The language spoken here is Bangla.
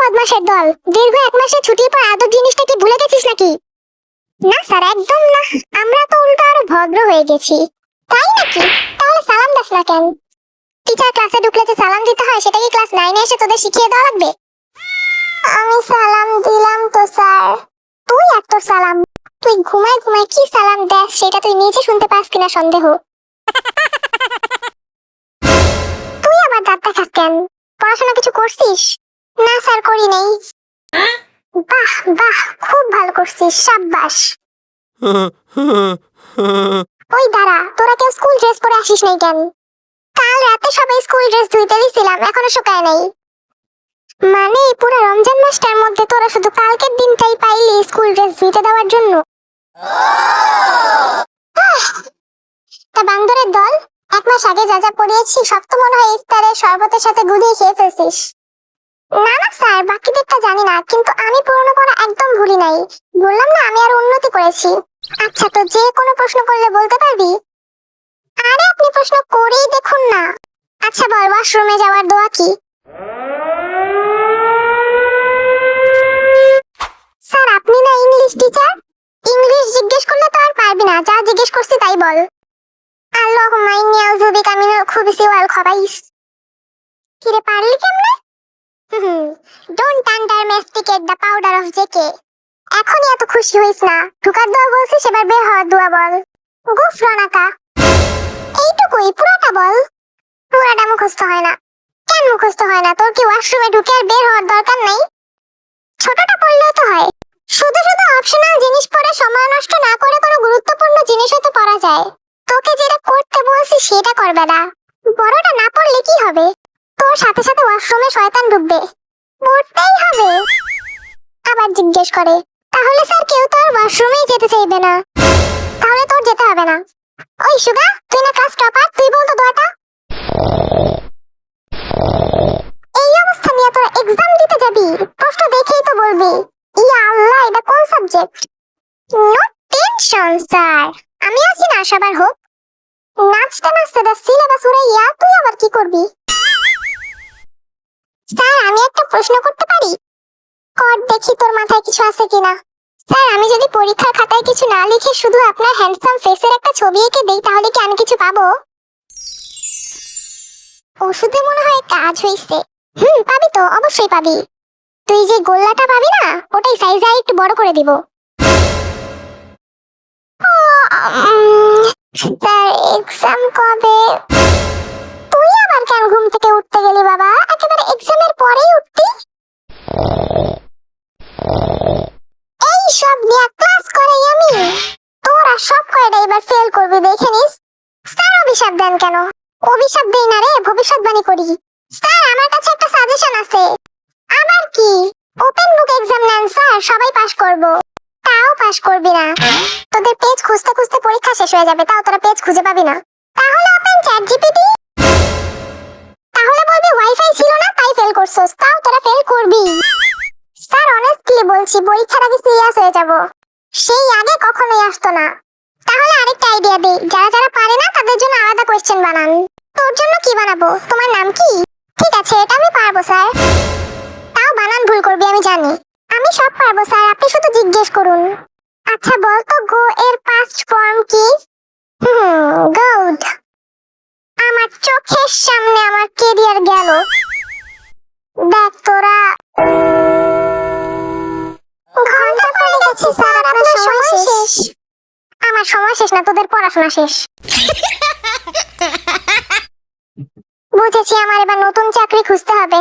বদমাশের দল, দীর্ঘ 1 মাসের ছুটির পর আদব জিনিসটা কি ভুলে গেছিস নাকি? না স্যার, একদম না। আমরা তো উল্টো আরো ভদ্র হয়ে গেছি। তাই নাকি? তাহলে সালাম দাস না কেন? টিচার ক্লাসে ঢুকলে যে সালাম দিতে হয় সেটা কি ক্লাস 9 এ এসে তোদের শিখিয়ে দেওয়া লাগবে? আমি সালাম দিলাম তো স্যার। তুই আর তোর সালাম, তুই ঘুমায় ঘুমায় কি সালাম দেস সেটা তুই নিজে শুনতে পাস কিনা সন্দেহ। তুই আবার দাঁত দেখাস কেন? পড়াশোনা কিছু করছিস? না স্যার, করি নাই। বাহ বাহ, খুব ভালো করছিস, সাব্বাস। ওই দাঁড়া, তোরা কেউ স্কুল ড্রেস পরে আসিস নাই কেন? কাল রাতে সবাই স্কুল ড্রেস ধুইতে দিয়েছিলাম, এখনো শুকায় নাই। মানে পুরো রমজান মাসটার মধ্যে তোরা শুধু কালকের দিনটাই পাইলি স্কুল ড্রেস ধুইতে দেওয়ার জন্য। তা বান্দরের দল, 1 মাস আগে যা যা পড়িয়েছি সব তো মনে হয় ইফতারে শরবতের সাথে গুলিয়ে খেয়ে ফেলছিস। না না স্যার, বাকিদেরটা জানি না, কিন্তু আমি পুরনো পড়া একদম ভুলি নাই। বললাম না আমি আরো উন্নতি করেছি। আচ্ছা, তো যে কোনো প্রশ্ন করলে বলতে পারবি? আরে আপনি প্রশ্ন করেই দেখুন না। আচ্ছা বল, ওয়াশরুমে যাওয়ার দোয়া কি? স্যার আপনি না ইংলিশ টিচার, ইংলিশ জিজ্ঞেস করলে তো আর পারবি না, যা জিজ্ঞেস করছি তাই বল। আল্লাহুম্মা ইন্নী আউযু বিকা মিনাল খুবুসি ওয়াল খাবাইস। কিরে পারলি কেমনে? Don't underestimate the powder of জেকে। এখনই এত খুশি হইস না, ঢুকার দোয়া বলছিস, এবার বের হওয়ার দোয়া বল। গুফরানাকা। এইটুকুই, পুরাটা বল। পুরাটা মুখস্থ হয় না। কেন মুখস্থ হয় না? তোর কি ওয়াশরুমে ঢুকে আর বের হওয়ার দরকার নাই? ছোটটা পড়লেও তো হয়। শুধু শুধু অপশনাল জিনিস পড়ে সময় নষ্ট না করে কোনো গুরুত্বপূর্ণ জিনিসও তো পড়া যায়। তোকে যেটা করতে বলছি সেটা করবে না। বড়টা না পড়লে কি হবে? তোর সাথে সাথে ওয়াশরুমে শয়তান ঢুকবে। পড়তেই হবে। আবার জিজ্ঞেস করে, তাহলে স্যার কেউ তো আর ওয়াশরুমেই যেতে চাইবে না। তাহলে তোর যেতে হবে না। ওই সুগা, তুই না ক্লাস টপার, তুই বল তো দোয়াটা। এই অবস্থা নিয়ে তোরা এক্সাম দিতে যাবি, প্রশ্ন দেখেই তো বলবি ইয়া আল্লাহ এটা কোন সাবজেক্ট। নো টেনশন স্যার, আমি আছি না, সবার হোক। নাচতে নাচতে দা সিলেবাস উড়াইয়া তুই আবার কি করবি? স্যার আমি একটা প্রশ্ন করতে পারি? কর দেখি তোর মাথায় কিছু আছে কিনা। স্যার আমি যদি পরীক্ষার খাতায় কিছু না লিখে শুধু আপনার হ্যান্ডসাম ফেসের একটা ছবি এঁকে দেই তাহলে কি আমি কিছু পাবো? ওষুধে মনে হয় কাজ হইছে। পাবি তো, অবশ্যই পাবি। তুই যে গোল্লাটা পাবি না, ওটাই সাইজে একটু বড় করে দিব। স্যার এক্সাম কবে? তুই আবার কেন ঘুম থেকে উঠতে গেলি বাবা? একেবারে এক্সামের পরেই উঠতি। এই সব নিয়ে ক্লাস করাই আমি। তোরা সব কয়টা এবার ফেল করবি, দেখে নিস। স্যার অভিশাপ দেন কেন? অভিশাপ দেই না রে, ভবিষ্যৎবাণী করি। স্যার আমার কাছে একটা সাজেশন আছে। আবার কি? ওপেন বুক এক্সাম নেন স্যার, সবাই পাস করব। তাও পাস করবি না। তোদের পেজ খুঁজতে খুঁজতে পরীক্ষা শেষ হয়ে যাবে, তাও তোরা পেজ খুঁজে পাবি না। তাহলে ওপেন চ্যাট জিপিটি। তাহলে বলবি ওয়াইফাই ছিল না তাই ফেল করছস, তাও তোরা ফেল করবি। স্যার অনেস্টলি বলছি, পরীক্ষার আগে সিরিয়াস হয়ে যাব। সেই আগে কখনোই আসতো না। তাহলে আরেকটা আইডিয়া দেই, যারা যারা পারে না তাদের জন্য আলাদা কোশ্চেন বানান। তোর জন্য কি বানাবো? তোমার নাম কি? ঠিক আছে, এটা আমি পারবো স্যার। তাও বানান ভুল করবি আমি জানি। আমি সব পারবো স্যার, আপনি শুধু জিজ্ঞেস করুন। আচ্ছা বল তো, গো এর পাস্ট ফর্ম কি? গুড। আমার চোখের সামনে আমার ক্যারিয়ার গেল। দেখ তোরা, ঘন্টা পড়ে গেছে স্যার, আপনার সময় শেষ। আমার সময় শেষ না, তোদের পড়াশোনা শেষ। বুঝেছি, আমার এবার নতুন চাকরি খুঁজতে হবে।